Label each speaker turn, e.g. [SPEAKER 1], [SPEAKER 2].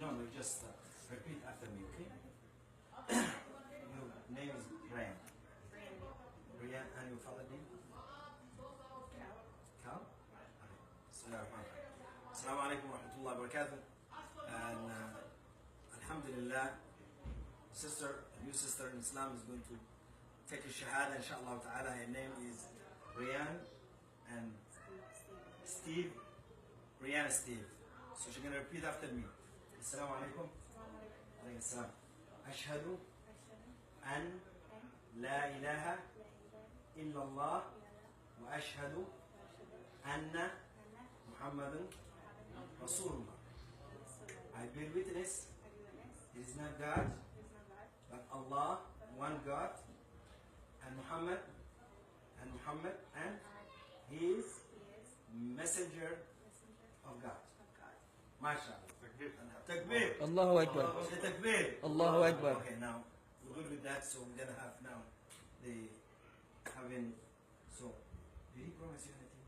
[SPEAKER 1] No, no, just repeat after me, okay? Your name is Brian. Brian, and your father name? Cal? Okay. Assalamu alaikum wa rahmatullahi wa barakatuh. And alhamdulillah, sister, a new sister in Islam is going to take a shahada, inshallah ta'ala. Her name is Brian and Steve. Brian Steve. So she's going to repeat after me. Assalamu alaikum. Alaykum assalam. Ashhadu an la ilaha illallah wa ashhadu anna Muhammadan Rasulullah. I bear witness there is not God but Allah, one God, and Muhammad and he is messenger of God. MashaAllah. Takbir.
[SPEAKER 2] Allahu Akbar.
[SPEAKER 1] Takbir.
[SPEAKER 2] Allahu Akbar.
[SPEAKER 1] Okay, now we're good with that, so we're gonna have now the having. So, did he promise you anything?